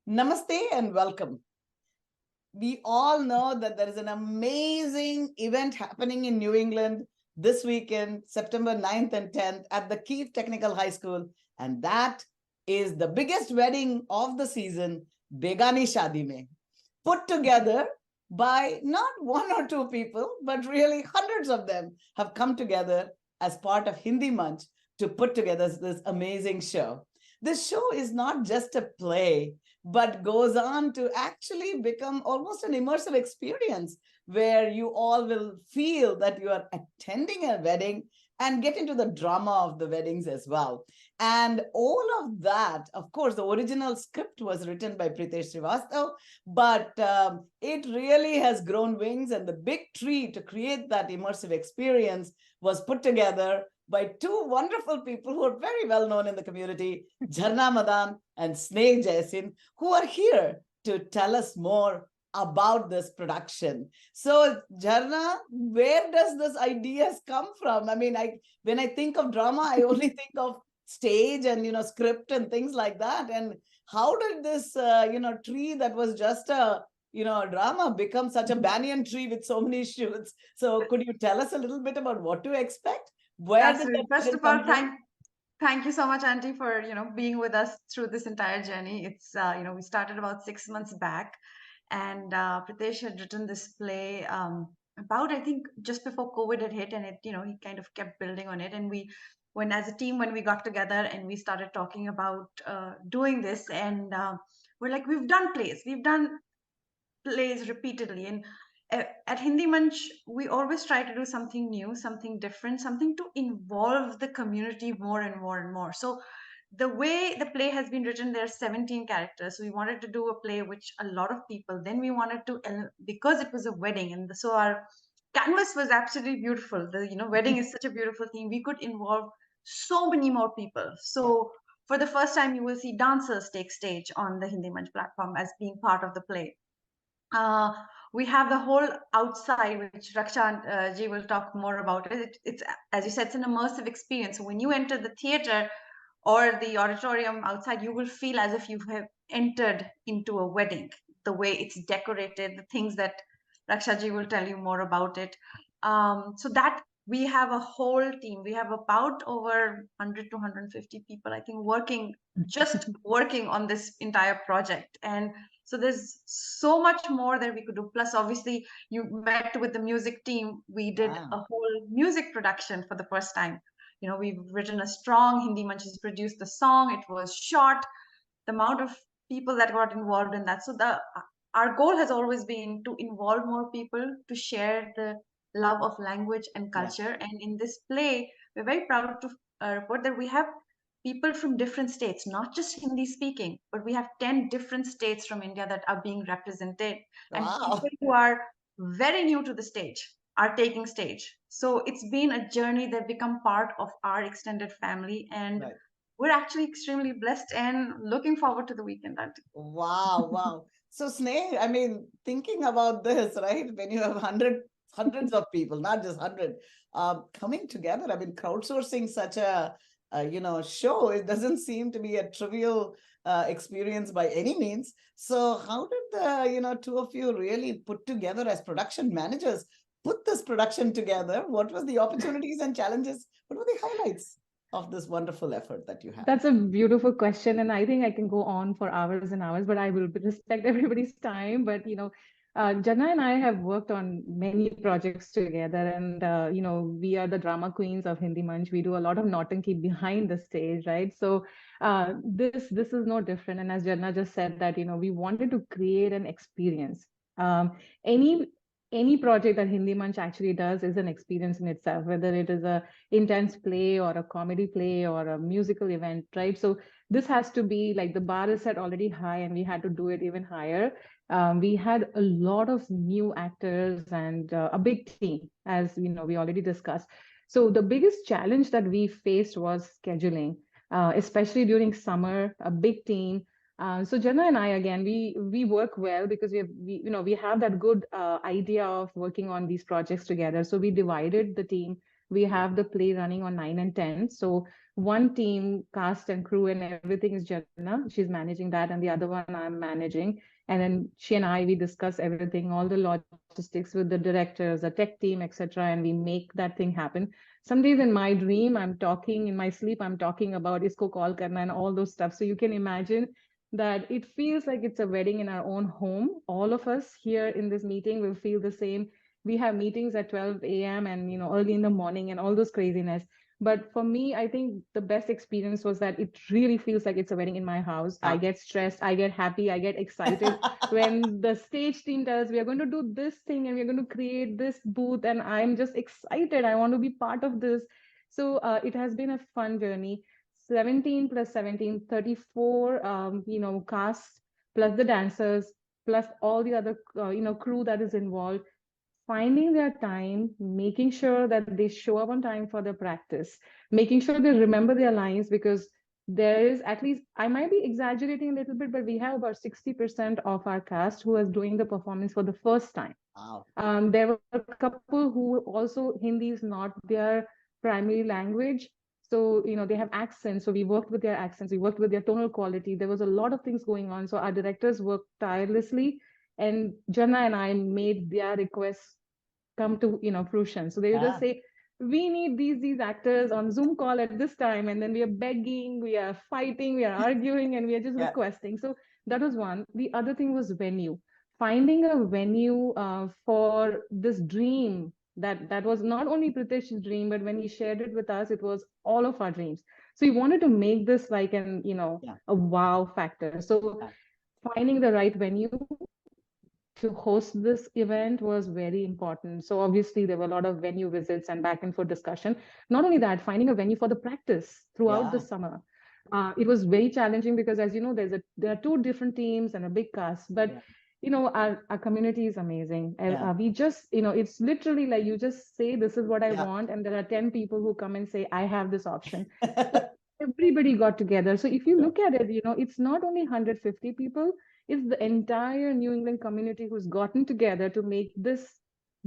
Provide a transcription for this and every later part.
Namaste and welcome. We all know that there is an amazing event happening in New England this weekend, September 9th and 10th at the Keith Technical High School. And that is the biggest wedding of the season, Begani Shaadi mein, put together by not one or two people, but really hundreds of them have come together as part of Hindi Manch to put together this amazing show. This show is not just a play, but goes on to actually become almost an immersive experience where you all will feel that you are attending a wedding and get into the drama of the weddings as well. And all of that, of course, the original script was written by Pritesh Srivastav, but it really has grown wings. And the big tree to create that immersive experience was put together by two wonderful people who are very well known in the community, Jharna Madan and Sneh Jaisin, who are here to tell us more about this production. So, Jharna, where does this ideas come from? I mean, when I think of drama, I only think of stage and script and things like that. And how did this tree that was just a drama become such a banyan tree with so many shoots? So, could you tell us a little bit about what to expect? Where did Absolutely. that First vision of all, come from? thank you so much, Auntie, for being with us through this entire journey. It's we started about 6 months back, and Pritesh had written this play about, I think, just before COVID had hit, and he kind of kept building on it. And when as a team, when we got together and we started talking about doing this, and we're like, we've done plays repeatedly. And at Hindi Manch, we always try to do something new, something different, something to involve the community more and more and more. So the way the play has been written, there are 17 characters. So we wanted to do a play which a lot of people, then we wanted to, because it was a wedding, and so our canvas was absolutely beautiful. The wedding is such a beautiful theme. We could involve so many more people. Yeah. So for the first time, you will see dancers take stage on the Hindi Manch platform as being part of the play. uh, we have the whole outside, which Rakshan ji will talk more about it. It's, as you said, it's an immersive experience. So when you enter the theater or the auditorium outside, you will feel as if you have entered into a wedding. The way it's decorated, the things that Raksha ji will tell you more about it. So that we have a whole team. We have about over 100 to 150 people, I think, just working on this entire project. And so there's so much more that we could do. Plus, obviously, you met with the music team. We did a Ah. whole music production for the first time. We've written a strong Hindi Manch has produced the song. It was short. The amount of people that got involved in that. So the our goal has always been to involve more people, to share the love of language and Yeah. culture. And in this play, we're very proud to report that we have people from different states, not just Hindi speaking, but we have 10 different states from India that are being represented, and people Wow. who are very new to the stage are taking stage. So it's been a journey that become part of our extended family, and Right. we're actually extremely blessed and looking forward to the weekend, Auntie. Wow. Wow. So, Sneh, I mean, thinking about this, right? When you have hundreds of people, not just 100, coming together, I mean, crowdsourcing such a show, it doesn't seem to be a trivial experience by any means. So, how did the two of you really put together as production managers, put this production together? What was the opportunities and challenges? What were the highlights of this wonderful effort that you had? That's a beautiful question, and I think I can go on for hours and hours, but I will respect everybody's time. But Jana and I have worked on many projects together, and we are the drama queens of Hindi Manch. We do a lot of nautanki behind the stage, right? So this is no different. And as Jana just said, that we wanted to create an experience. Um, any any project that Hindi Manch actually does is an experience in itself, whether it is a intense play or a comedy play or a musical event, right? So this has to be like the bar is set already high, and we had to do it even higher. We had a lot of new actors and a big team, as we already discussed. So the biggest challenge that we faced was scheduling, especially during summer. A big team. So Jenna and I, again, we work well because we have that good idea of working on these projects together. So we divided the team. We have the play running on 9 and 10. So one team, cast and crew and everything is Janna. She's managing that, and the other one I'm managing. And then she and I, we discuss everything, all the logistics with the directors, the tech team, etc., and we make that thing happen. Some days in my dream, I'm talking in my sleep, I'm talking about isko call karna and all those stuff. So you can imagine that it feels like it's a wedding in our own home. All of us here in this meeting will feel the same. We have meetings at 12 a.m. and early in the morning and all those craziness. But for me, I think the best experience was that it really feels like it's a wedding in my house. I get stressed, I get happy, I get excited when the stage team tells we are going to do this thing and we're going to create this booth, and I'm just excited. I want to be part of this. So it has been a fun journey. 17 plus 17, 34, cast plus the dancers plus all the other crew that is involved, finding their time, making sure that they show up on time for their practice, making sure they remember their lines, because there is, at least, I might be exaggerating a little bit, but we have about 60% of our cast who is doing the performance for the first time. Wow. There were a couple who also Hindi is not their primary language. So, they have accents. So we worked with their accents, we worked with their tonal quality. There was a lot of things going on. So our directors worked tirelessly, and Jana and I made their requests come to fruition. So they will just say, we need these actors on Zoom call at this time, and then we are begging, we are fighting, we are arguing, and we are just requesting. So that was one. The other thing was venue. Finding a venue for this dream that was not only Pritish's dream, but when he shared it with us, it was all of our dreams. So we wanted to make this like a wow factor. So finding the right venue to host this event was very important. So obviously there were a lot of venue visits and back and forth discussion. Not only that, finding a venue for the practice throughout the summer. It was very challenging because, as you know, there are two different teams and a big cast, but our community is amazing. We just, it's literally like you just say, this is what I want. And there are 10 people who come and say, I have this option. So everybody got together. So if you look at it, it's not only 150 people, it's the entire New England community who's gotten together to make this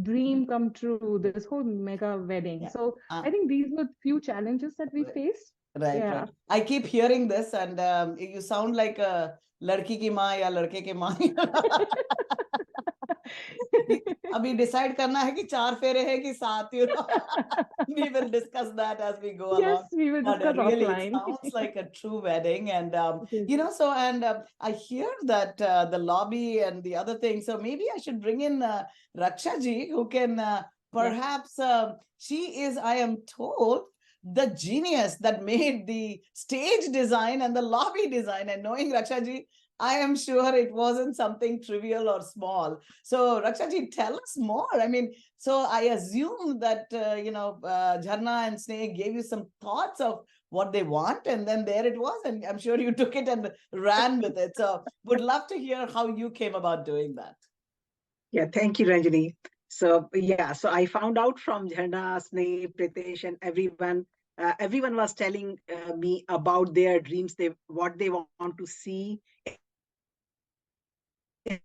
dream come true, this whole mega wedding. So I think these were few challenges that we faced. Right. I keep hearing this, and you sound like a ladki ki maa ya ladke ki maa. अभी decide करना है कि 4 फेरे है कि 7, we will discuss that as we go along. Yes, we will discuss really, offline. it sounds like a true wedding, and so, and I hear that the lobby and the other thing. So maybe I should bring in Raksha ji, who can perhaps she is, I am told, the genius that made the stage design and the lobby design. And knowing Raksha ji, I am sure it wasn't something trivial or small. So Raksha ji, tell us more. I mean, so I assume that, Jharna and Sneh gave you some thoughts of what they want, and then there it was. And I'm sure you took it and ran with it. So would love to hear how you came about doing that. Yeah, thank you, Ranjani. So so I found out from Jharna, Sneh, Pritesh, and everyone was telling me about their dreams, what they want to see in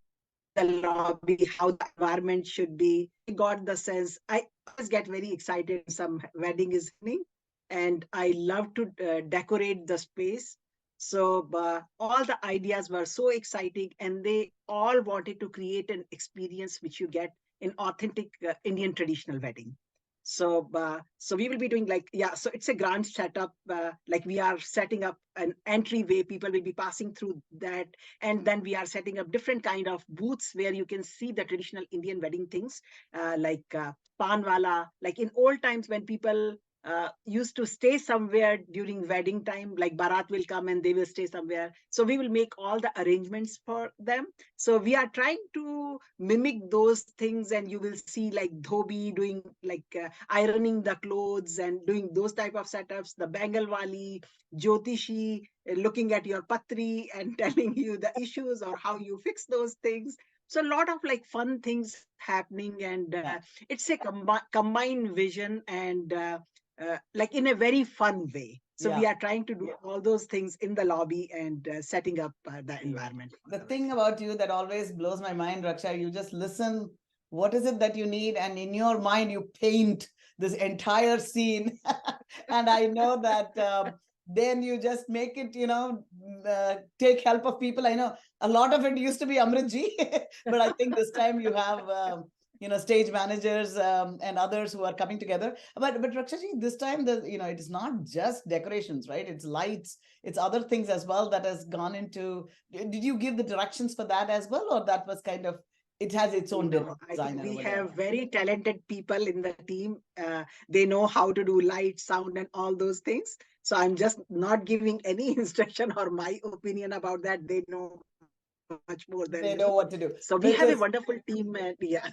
the lobby, how the environment should be. I got the sense. I always get very excited when some wedding is happening, and I love to decorate the space. So all the ideas were so exciting, and they all wanted to create an experience which you get in authentic Indian traditional wedding. So we will be doing so it's a grand setup. Like we are setting up an entryway, people will be passing through that, and then we are setting up different kind of booths where you can see the traditional Indian wedding things, like panwala. Like in old times when people used to stay somewhere during wedding time, like Bharat will come and they will stay somewhere. So we will make all the arrangements for them. So we are trying to mimic those things, and you will see like Dhobi doing like ironing the clothes and doing those type of setups, the Bengalwali, Jyotishi looking at your patri and telling you the issues or how you fix those things. So a lot of like fun things happening, and it's a combined vision, and like in a very fun way. So we are trying to do all those things in the lobby and setting up the environment. The thing about you that always blows my mind, Raksha, you just listen. What is it that you need? And in your mind, you paint this entire scene. And I know that then you just make it, take help of people. I know a lot of it used to be Amritji, but I think this time you have, stage managers and others who are coming together. But Rakshaji, this time, it is not just decorations, right? It's lights, it's other things as well that has gone into. Did you give the directions for that as well, or that was kind of, it has its own I designer think we over there? have very talented people in the team. They know how to do light, sound, and all those things. So I'm just not giving any instruction or my opinion about that. They know much more than They me. know what to do. So we Which have a is, wonderful team, and yeah.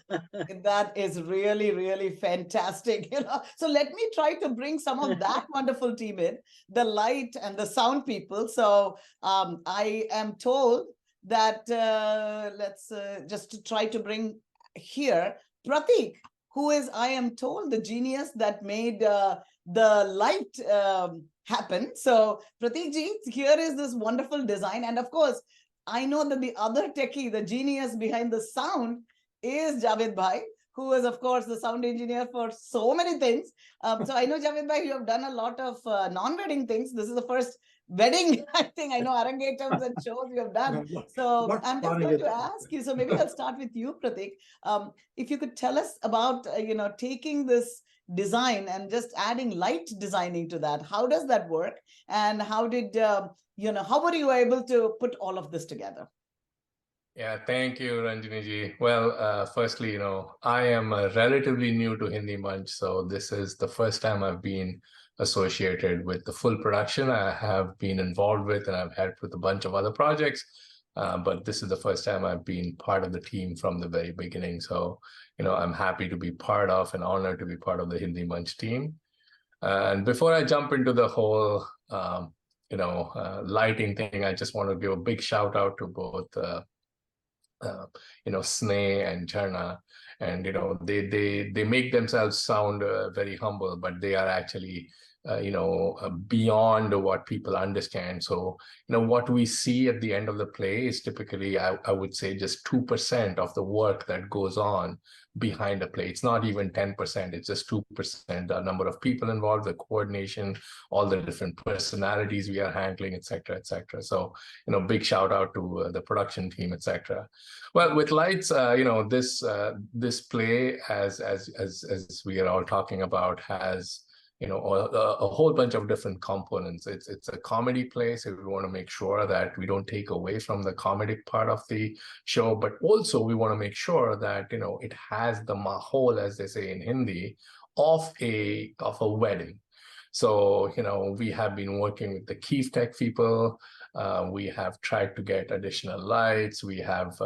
that is really, really fantastic. So let me try to bring some of that wonderful team in, the light and the sound people. So I am told that let's just to try to bring here Pratik, who is, I am told, the genius that made the light happen. So Pratik ji, here is this wonderful design. And of course, I know that the other techie, the genius behind the sound, is Javed Bhai, who is, of course, the sound engineer for so many things. So I know, Javed Bhai, you have done a lot of non-wedding things. This is the first wedding, I think. I know Arangetams and shows you have done. So I'm just going to ask you. So maybe I'll start with you, Pratik. If you could tell us about, taking this design and just adding light designing to that. How does that work? And how did, how were you able to put all of this together? Yeah, thank you, Ranjani ji. Well, firstly, I am relatively new to Hindi Manch, so this is the first time I've been associated with the full production. I have been involved with and I've helped with a bunch of other projects, but this is the first time I've been part of the team from the very beginning. So, I'm happy to be part of and honored to be part of the Hindi Manch team. And before I jump into the whole, lighting thing, I just want to give a big shout out to both Sneh and Charna, and they make themselves sound very humble, but they are actually beyond what people understand. So what we see at the end of the play is typically, I would say, just 2% of the work that goes on behind a play. It's not even 10%, it's just 2%. The number of people involved, the coordination, all the different personalities we are handling, etc., etc. So big shout out to the production team, etc. Well, with lights, this play, as we are all talking about, has a whole bunch of different components. It's a comedy play, so we want to make sure that we don't take away from the comedic part of the show, but also we want to make sure that it has the mahol, as they say in Hindi, of a wedding. So we have been working with the Keef Tech people. We have tried to get additional lights. We have,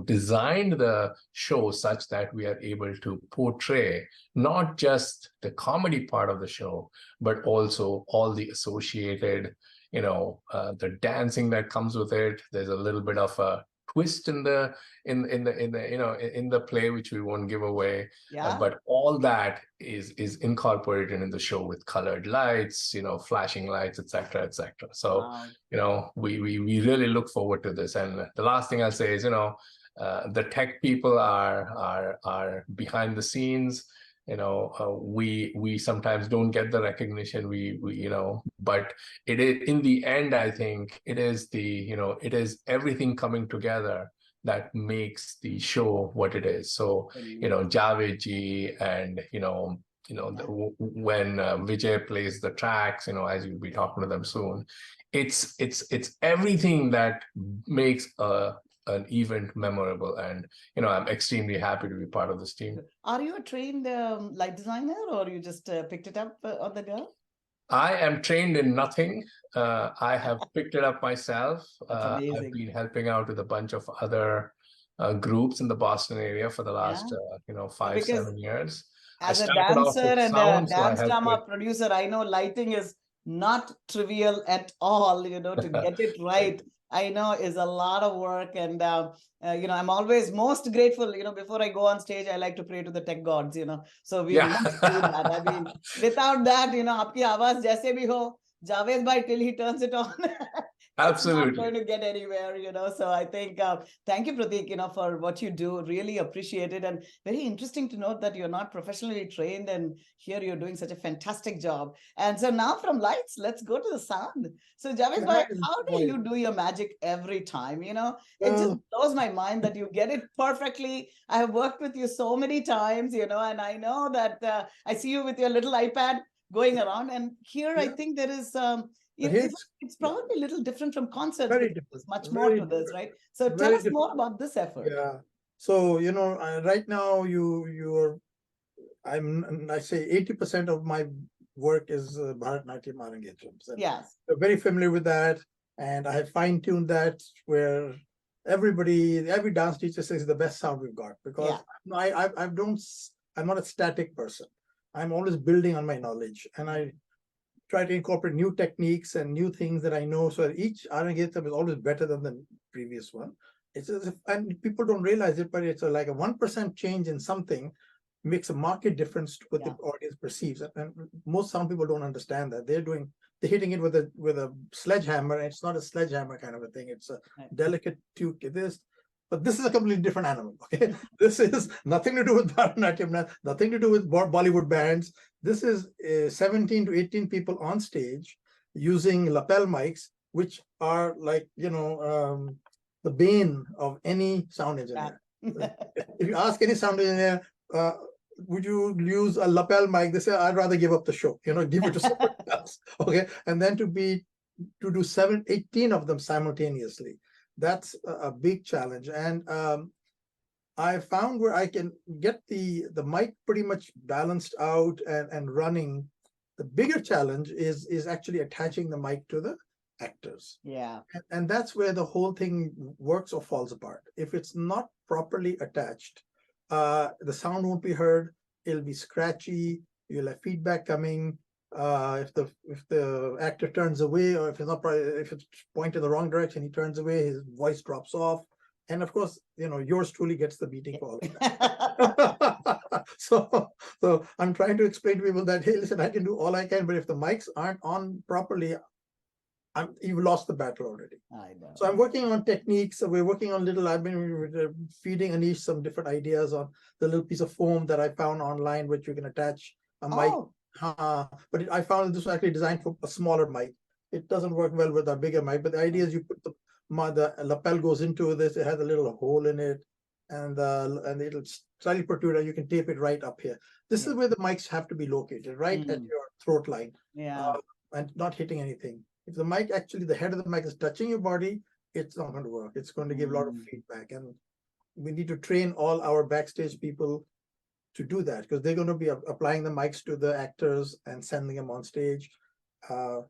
designed the show such that we are able to portray not just the comedy part of the show, but also all the associated, the dancing that comes with it. There's a little bit of a twist in the play, which we won't give away. Yeah. But all that is incorporated in the show with colored lights, flashing lights, etc., etc. So we really look forward to this. And the last thing I'll say is the tech people are behind the scenes. We sometimes don't get the recognition but it is, in the end, I think it is it is everything coming together that makes the show what it is. So Javed ji and when Vijay plays the tracks, as you'll be talking to them soon, it's everything that makes an event memorable, and I'm extremely happy to be part of this team. Are you a trained light designer, or you just picked it up on the go? I am trained in nothing. I have picked it up myself. I've been helping out with a bunch of other groups in the Boston area for the last 5-7 years. As a dancer and a dance drama producer, I know lighting is not trivial at all. To get it right, I know is a lot of work. And I'm always most grateful. Before I go on stage, I like to pray to the tech gods. So we must do that. I mean, without that, aapki awaaz jaise bhi ho, Javed bhai, till he turns it on, It's not Absolutely. going to get anywhere, So I think, thank you, Pratik, for what you do. Really appreciate it. And very interesting to note that you're not professionally trained, and here you're doing such a fantastic job. And so now from lights, let's go to the sound. So Javed bhai, how do you do your magic every time? It just blows my mind that you get it perfectly. I have worked with you so many times, and I know that I see you with your little iPad going around. And here I think there is it's probably a little different from concerts. Very Because different. there's much Very more to different. this, right? So tell Very us more about this effort. Yeah. So, right now I say 80% of my work is Bharatanatyam Arangetams. And Yes. I'm very familiar with that. And I have fine-tuned that where every dance teacher says the best sound we've got, because I'm not a static person. I'm always building on my knowledge, and I try to incorporate new techniques and new things that I know. So each Arangetam is always better than the previous one. It's as if, and people don't realize it, but it's like a 1% change in something makes a marked difference to what the audience perceives. And most sound people don't understand that. They're hitting it with a sledgehammer, and it's not a sledgehammer kind of a thing. It's a delicate tube. But this is a completely different animal. Okay, this is nothing to do with Bharatanatyam, nothing to do with Bollywood bands. This is 17 to 18 people on stage using lapel mics, which are like the bane of any sound engineer. If you ask any sound engineer, would you use a lapel mic? They say, I'd rather give up the show, give it to somebody else. Okay. And then to do 18 of them simultaneously, that's a big challenge. And I found where I can get the mic pretty much balanced out and running. The bigger challenge is actually attaching the mic to the actors. Yeah. And that's where the whole thing works or falls apart. If it's not properly attached, the sound won't be heard. It'll be scratchy. You'll have feedback coming. If the actor turns away, or if it's pointed in the wrong direction, he turns away, his voice drops off. And of course, yours truly gets the beating for all of that. So I'm trying to explain to people that, hey, listen, I can do all I can, but if the mics aren't on properly, you've lost the battle already. I know. So I'm working on techniques. We're working on I've been feeding Anish some different ideas on the little piece of foam that I found online, which you can attach a mic. But I found this was actually designed for a smaller mic. It doesn't work well with a bigger mic, but the idea is you put the lapel goes into this. It has a little hole in it, and it'll slightly protrude, and you can tape it right up here. This is where the mics have to be located, right at your throat line, and not hitting anything. If the mic the head of the mic is touching your body, it's not going to work. It's going to give a lot of feedback, and we need to train all our backstage people to do that, because they're going to be applying the mics to the actors and sending them on stage.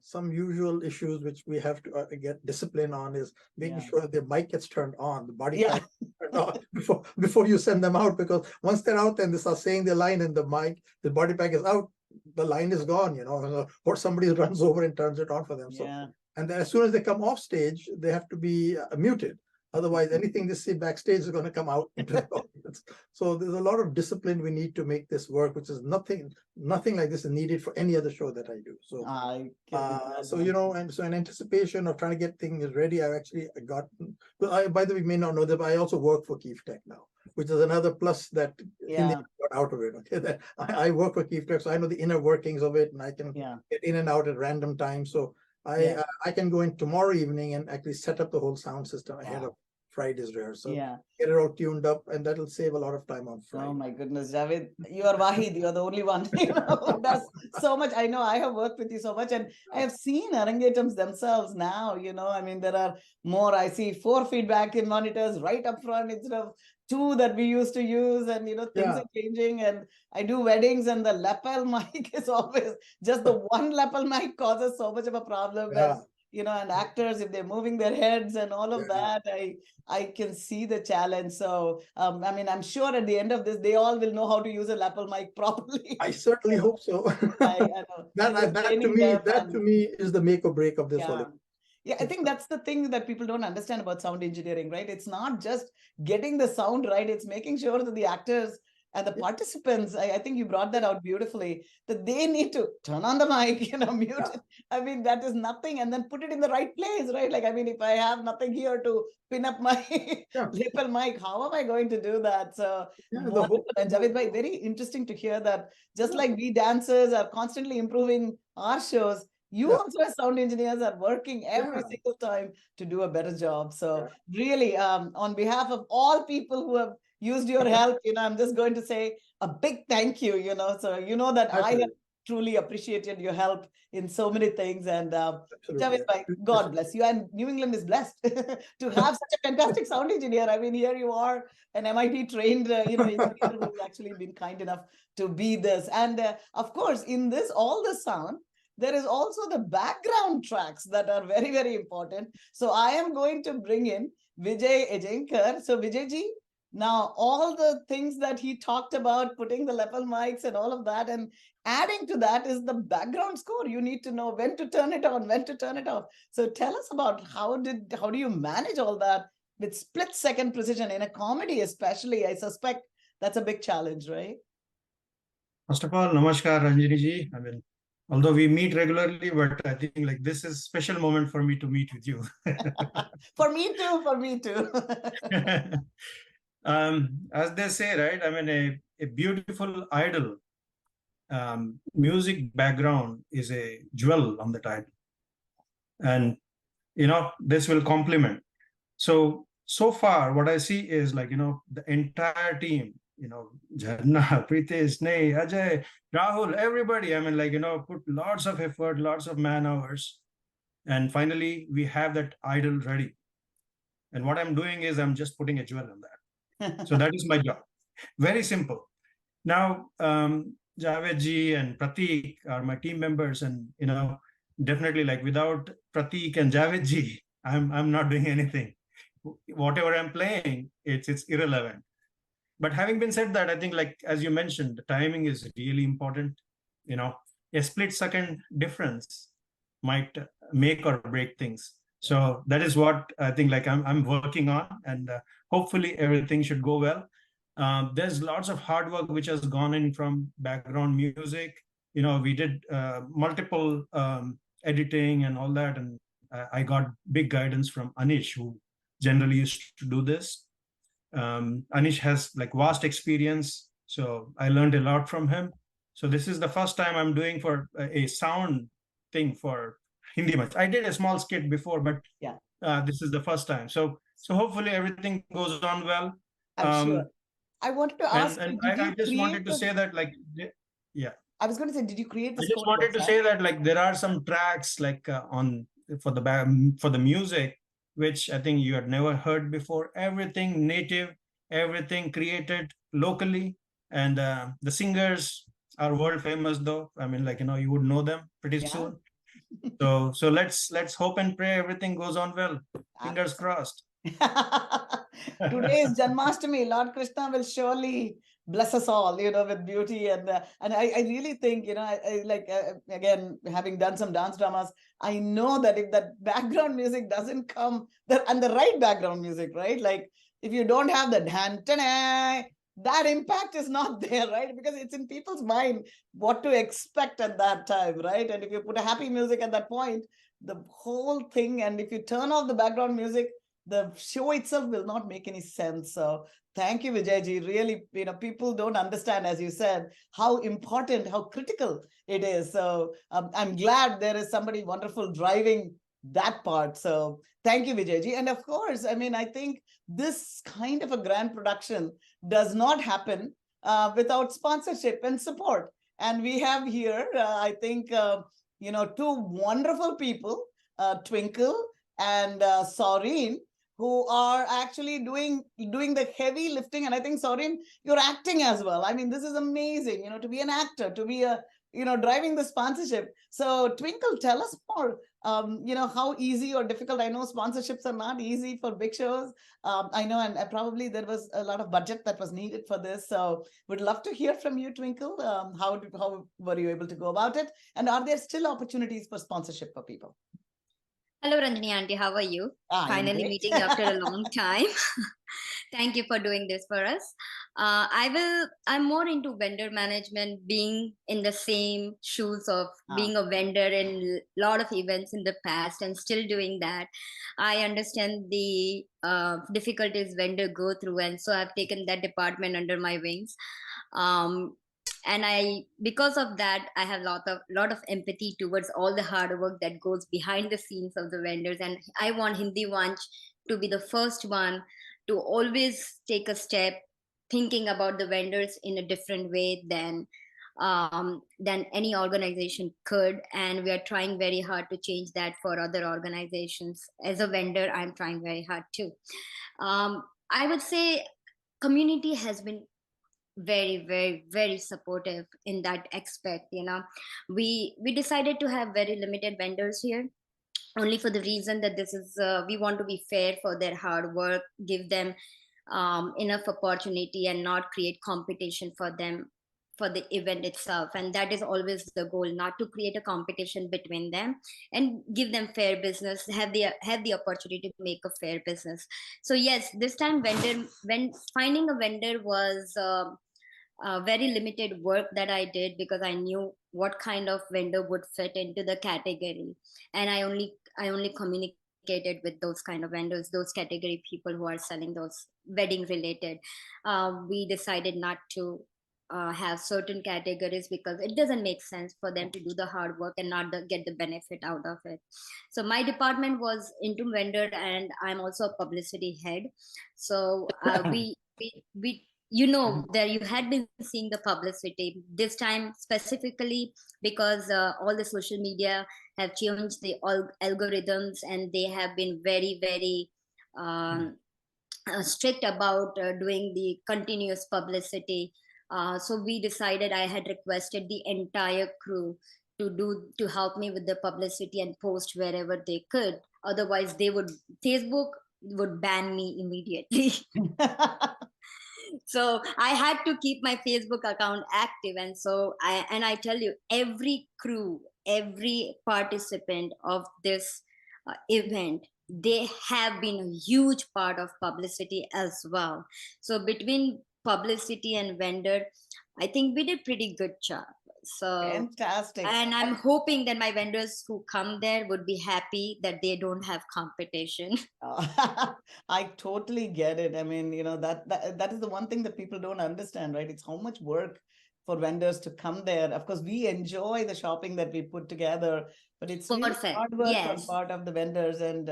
Some usual issues which we have to get discipline on is making sure the mic gets turned on, the body pack turned on before you send them out, because once they're out and they start saying their line and the body pack is out, the line is gone, or somebody runs over and turns it on for them. So, and then as soon as they come off stage, they have to be muted. Otherwise, anything they say backstage is going to come out into the audience. So there's a lot of discipline we need to make this work, which is nothing like this is needed for any other show that I do. So, so in anticipation of trying to get things ready, I've actually gotten. But by the way, you may not know that, but I also work for Keef Tech now, which is another plus that India got out of it. Okay, that I work for Keef Tech, so I know the inner workings of it, and I can get in and out at random times. So I can go in tomorrow evening and actually set up the whole sound system ahead of Friday's rehearsal. Get it all tuned up, and that'll save a lot of time on Friday. Oh my goodness, Javed, you are Wahid. You are the only one who does so much. I know I have worked with you so much, and I have seen Arangetams themselves now. I mean, there are more. I see 4 feedback in monitors right up front instead of 2 that we used to use, and things are changing. And I do weddings, and the lapel mic is always just the one lapel mic causes so much of a problem. And actors, if they're moving their heads and all of that, I can see the challenge. So, I mean, I'm sure at the end of this, they all will know how to use a lapel mic properly. I certainly hope so. I know. That to me is the make or break of this whole. Yeah, I think that's the thing that people don't understand about sound engineering, right? It's not just getting the sound right. It's making sure that the actors and the participants, I think you brought that out beautifully, that they need to turn on the mic, mute it. I mean, that is nothing, and then put it in the right place, right? Like, I mean, if I have nothing here to pin up my lapel mic, how am I going to do that? So, wonderful. And Javed bhai, very interesting to hear that just like we dancers are constantly improving our shows, you also as sound engineers are working every single time to do a better job. So really, on behalf of all people who have used your help, I'm just going to say a big thank you, so that I have truly appreciated your help in so many things. And Javed bhai, God bless you. And New England is blessed to have such a fantastic sound engineer. I mean, here you are, an MIT trained, engineer who's actually been kind enough to be this. And of course, in this, all the sound, there is also the background tracks that are very, very important. So I am going to bring in Vijay Ejenkar. So Vijay ji, now all the things that he talked about, putting the lapel mics and all of that, and adding to that is the background score. You need to know when to turn it on, when to turn it off. So tell us about how do you manage all that with split-second precision in a comedy, especially? I suspect that's a big challenge, right? First of all, namaskar, Ranjani ji. I mean, although we meet regularly, but I think like this is a special moment for me to meet with you. For me too. As they say, right? I mean, a beautiful idol music background is a jewel on the title, and this will complement. So far, what I see is like the entire team. Jharna, Pritesh, Sneh, Ajay, Rahul, everybody. I mean, like put lots of effort, lots of man hours, and finally we have that idol ready. And what I'm doing is I'm just putting a jewel on that. So that is my job. Very simple. Now, Javed ji and Pratik are my team members, and definitely like without Pratik and Javed ji, I'm not doing anything. Whatever I'm playing, it's irrelevant. But having been said that, I think like as you mentioned, the timing is really important. A split-second difference might make or break things. So that is what I think like I'm working on, and hopefully everything should go well. There's lots of hard work which has gone in from background music. We did multiple editing and all that, and I got big guidance from Anish, who generally used to do this. Anish has like vast experience, so I learned a lot from him. So this is the first time I'm doing for a sound thing for Hindi match. I did a small skit before, but this is the first time. So hopefully everything goes on well. I'm sure. I wanted to ask and I just wanted to say that like, yeah. I was going to say, did you create the I just wanted to say that like there are some tracks like for the music, which I think you had never heard before. Everything native, everything created locally, and the singers are world famous though. I mean, like you would know them pretty soon. So let's hope and pray everything goes on well. Fingers crossed. Today is Janmashtami. Lord Krishna will surely bless us all, with beauty. And I really think, I like, again, having done some dance dramas, I know that if that background music doesn't come, and the right background music, right? Like if you don't have the that impact is not there, right? Because it's in people's mind what to expect at that time, right? And if you put a happy music at that point, the whole thing, and if you turn off the background music, the show itself will not make any sense. So thank you, Vijayji. Really, people don't understand, as you said, how important, how critical it is. So I'm glad there is somebody wonderful driving that part. So thank you, Vijayji. And of course, I mean, I think this kind of a grand production does not happen without sponsorship and support. And we have here, I think, two wonderful people, Twinkle and Saureen, who are actually doing the heavy lifting. And I think, Saureen, you're acting as well. I mean, this is amazing, to be an actor, to be driving the sponsorship. So Twinkle, tell us more, how easy or difficult. I know sponsorships are not easy for big shows. I know, and probably there was a lot of budget that was needed for this. So would love to hear from you, Twinkle. How were you able to go about it? And are there still opportunities for sponsorship for people? Hello, Ranjani auntie. How are you? Finally meeting after a long time. Thank you for doing this for us. I'm more into vendor management, being in the same shoes of being a vendor in a lot of events in the past and still doing that. I understand the difficulties vendor go through, and so I've taken that department under my wings. Um, and because of that, I have lot of empathy towards all the hard work that goes behind the scenes of the vendors. And I want Hindi Vanch to be the first one to always take a step thinking about the vendors in a different way than any organization could. And we are trying very hard to change that for other organizations. As a vendor, I'm trying very hard too. I would say community has been very, very, very supportive in that aspect. We decided to have very limited vendors here, only for the reason that this is we want to be fair for their hard work, give them enough opportunity and not create competition for them for the event itself. And that is always the goal, not to create a competition between them, and give them fair business, have the opportunity to make a fair business. So yes, this time when finding a vendor was very limited work that I did, because I knew what kind of vendor would fit into the category. And I only communicated with those kind of vendors, those category people who are selling those wedding related. We decided not to have certain categories because it doesn't make sense for them to do the hard work and not get the benefit out of it. So my department was into vendor, and I'm also a publicity head. So we that you had been seeing the publicity this time specifically because all the social media have changed the algorithms, and they have been very, very strict about doing the continuous publicity. So we decided, I had requested the entire crew to help me with the publicity and post wherever they could. Otherwise, Facebook would ban me immediately. So I had to keep my Facebook account active. And so I tell you, every crew, every participant of this event, they have been a huge part of publicity as well. So between publicity and vendor, I think we did pretty good job. So fantastic. And I'm hoping that my vendors who come there would be happy that they don't have competition. I totally get it. I mean, that is the one thing that people don't understand, right? It's how much work for vendors to come there. Of course, we enjoy the shopping that we put together, but it's really Perfect. hard work on Yes. part of the vendors. And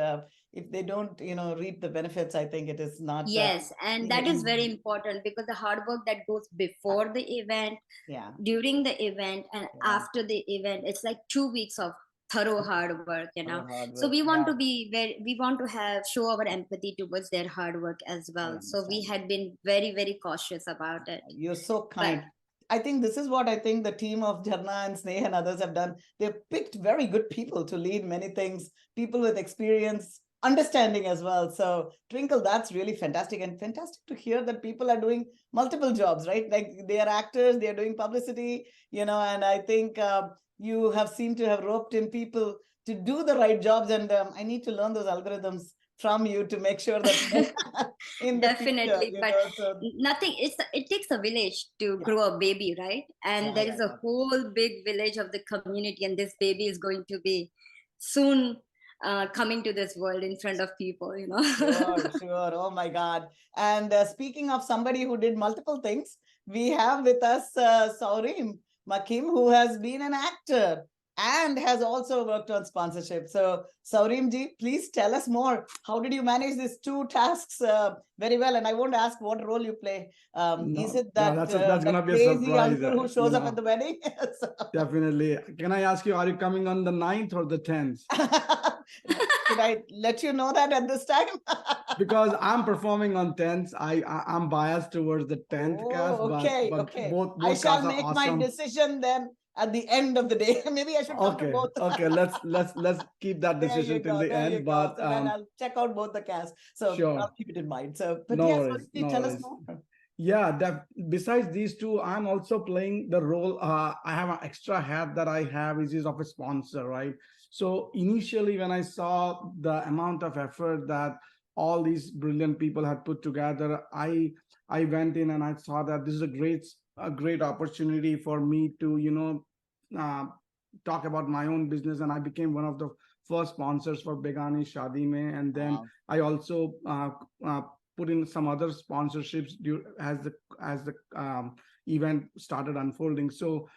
if they don't, reap the benefits, I think it is not. Yes, and that is very important, because the hard work that goes before the event, Yeah. during the event, and after the event, it's like 2 weeks of thorough hard work. So we want to we want to show our empathy towards their hard work as well. So we had been very, very cautious about it. You're so kind. I think this is what I think the team of Jharna and Sneh and others have done. They've picked very good people to lead many things, people with experience, understanding as well. So Twinkle, that's really fantastic, and fantastic to hear that people are doing multiple jobs, right? Like they are actors, they are doing publicity, and I think you have seemed to have roped in people to do the right jobs. And I need to learn those algorithms from you to make sure that in the Definitely, future, but nothing. It takes a village to grow a baby, right? And there is a whole big village of the community, and this baby is going to be soon coming to this world in front of people. Sure. Oh my God. And speaking of somebody who did multiple things, we have with us Saurim Makim, who has been an actor and has also worked on sponsorship. So Saurim ji, please tell us more. How did you manage these two tasks very well? And I won't ask what role you play. Is it that, that's gonna be a crazy surprise, uncle who shows up at the wedding? Definitely. Can I ask you, are you coming on the 9th or the 10th? Should I let you know that at this time? Because I'm performing on 10th. I'm biased towards the 10th cast, but okay. both I shall casts are make awesome. my decision then at the end of the day. Maybe I should come to both. Okay, let's keep that decision till the end. But so then I'll check out both the casts. So sure. I'll keep it in mind. So, but no yes, worries, no tell worries. us more. Yeah, besides these two, I'm also playing the role. I have an extra hat that I have, which is of a sponsor, right? So initially, when I saw the amount of effort that all these brilliant people had put together. I went in and I saw that this is a great opportunity for me to, talk about my own business, and I became one of the first sponsors for Begani Shaadi mein. And then I also put in some other sponsorships as the event started unfolding. So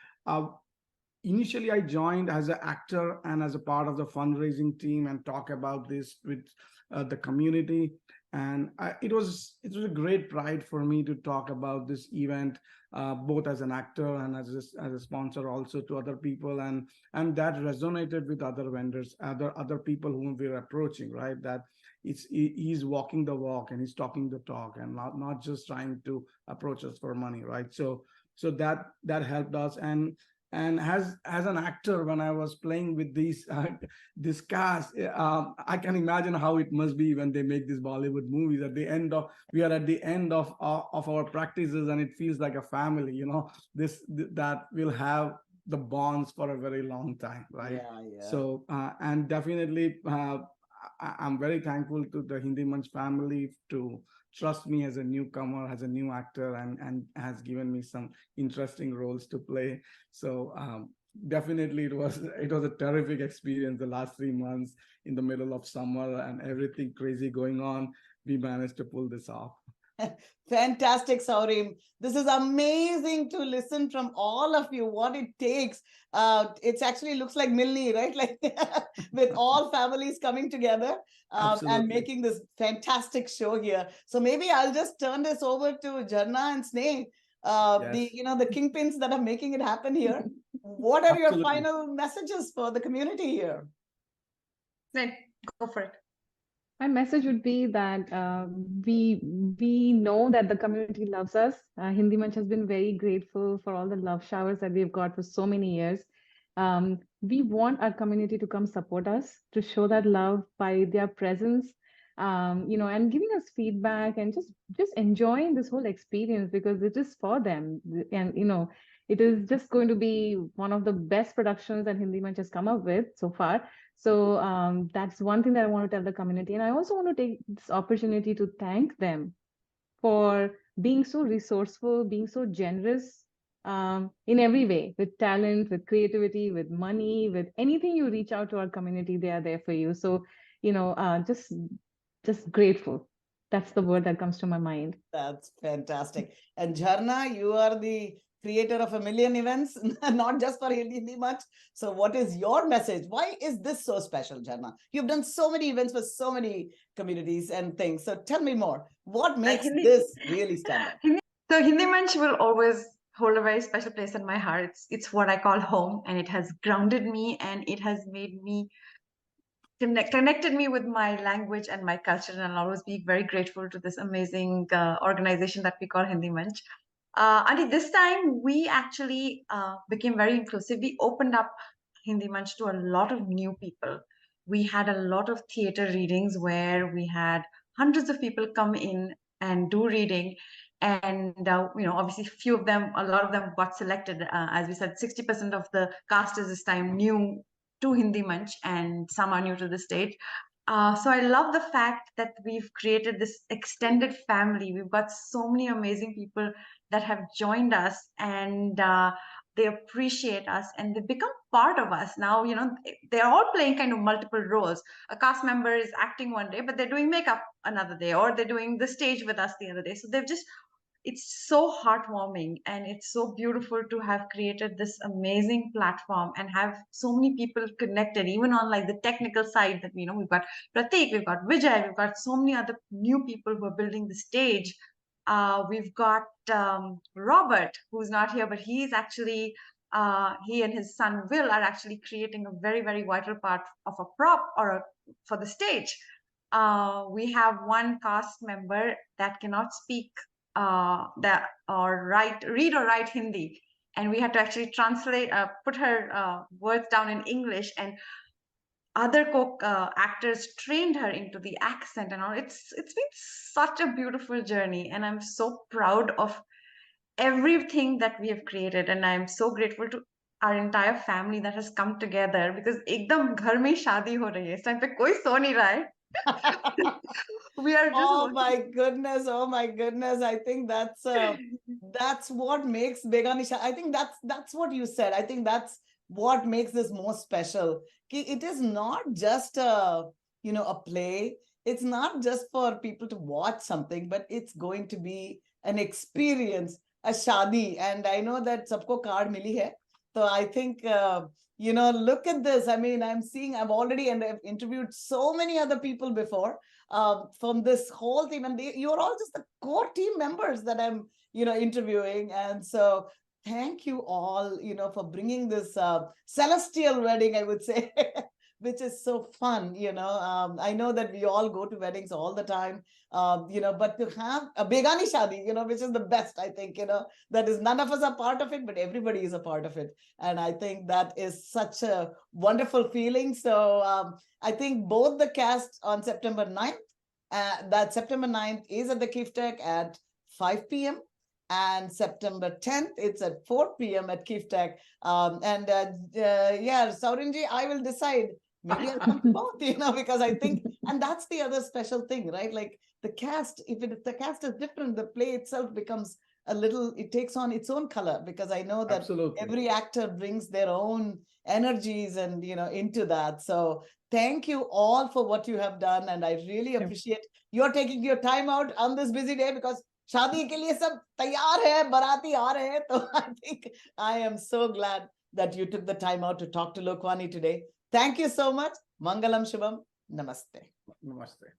initially I joined as an actor and as a part of the fundraising team and talk about this with the community. And it was a great pride for me to talk about this event, both as an actor and as a sponsor also to other people, and that resonated with other vendors, other people whom we're approaching, right? That he's walking the walk and he's talking the talk, and not just trying to approach us for money, right? So that helped us. And as an actor, when I was playing with this cast, I can imagine how it must be when they make these Bollywood movies. We are at the end of our practices, and it feels like a family. That will have the bonds for a very long time, right? Yeah. So and definitely, I'm very thankful to the Hindi Manch family to trust me as a newcomer, as a new actor, and has given me some interesting roles to play. So definitely it was a terrific experience. The last 3 months in the middle of summer and everything crazy going on, we managed to pull this off. Fantastic, Saurim. This is amazing to listen from all of you what it takes. It actually looks like Milni, right? Like with all families coming together and making this fantastic show here. So maybe I'll just turn this over to Jarna and Sneh, the kingpins that are making it happen here. What are your final messages for the community here? Sneh, go for it. My message would be that we know that the community loves us. Hindi Manch has been very grateful for all the love showers that we've got for so many years. We want our community to come support us, to show that love by their presence, and giving us feedback and just enjoying this whole experience, because it is for them. And, it is just going to be one of the best productions that Hindi Manch has come up with so far. So that's one thing that I want to tell the community. And I also want to take this opportunity to thank them for being so resourceful, being so generous in every way, with talent, with creativity, with money, with anything you reach out to our community, they are there for you. So, just grateful. That's the word that comes to my mind. That's fantastic. And Jharna, you are the creator of 1 million events, not just for Hindi Manch. So what is your message? Why is this so special, Jharna? You've done so many events for so many communities and things. So tell me more. What makes this really stand out? So Hindi Manch will always hold a very special place in my heart. It's what I call home, and it has grounded me, and it has made me connected me with my language and my culture, and I'll always be very grateful to this amazing organization that we call Hindi Manch. And this time we actually became very inclusive. We opened up Hindi Manch to a lot of new people. We had a lot of theater readings where we had hundreds of people come in and do reading. And, obviously a lot of them got selected. As we said, 60% of the cast is this time new to Hindi Manch, and some are new to the stage. So I love the fact that we've created this extended family. We've got so many amazing people that have joined us, and they appreciate us, and they become part of us. Now, they're all playing kind of multiple roles. A cast member is acting one day, but they're doing makeup another day, or they're doing the stage with us the other day. So it's so heartwarming, and it's so beautiful to have created this amazing platform and have so many people connected, even on like the technical side. That we've got Pratik, we've got Vijay, we've got so many other new people who are building the stage. We've got Robert, who's not here, but he's actually he and his son Will are actually creating a very, very vital part of a prop for the stage. We have one cast member that cannot speak read or write Hindi, and we had to actually translate, put her words down in English, and other actors trained her into the accent and all. It's been such a beautiful journey, and I'm so proud of everything that we have created, and I'm so grateful to our entire family that has come together, because एकदम घर में शादी हो रही है. इस time पे कोई सो नहीं रहा है. We are just Oh working. my goodness! Oh my goodness! I think that's what makes Begani Shaadi. I think that's what you said. I think that's what makes this most special. It is not just a a play. It's not just for people to watch something, but it's going to be an experience, a shadi. And I know that sabko card mili hai. So I think look at this. I mean, I've already and I've interviewed so many other people before from this whole team, and you're all just the core team members that I'm interviewing. And so thank you all for bringing this celestial wedding, I would say. Which is so fun. I know that we all go to weddings all the time, but to have a Begani Shaadi, which is the best, I think, that is, none of us are part of it, but everybody is a part of it. And I think that is such a wonderful feeling. So I think both the cast on September 9th, that September 9th is at the Kiftec at 5 p.m. And September 10th, it's at 4 p.m. at Kiftec. Yeah, Saurinji, I will decide. Maybe I'll come to both, because I think, and that's the other special thing, right? Like the cast, if the cast is different, the play itself becomes it takes on its own color, because I know that Absolutely. every actor brings their own energies and, into that. So thank you all for what you have done. And I really appreciate you're taking your time out on this busy day, because शादी के लिए सब तैयार है, बाराती आ रहे हैं. So I think I am so glad that you took the time out to talk to Lokwani today. Thank you so much. Mangalam Shubham. Namaste. Namaste.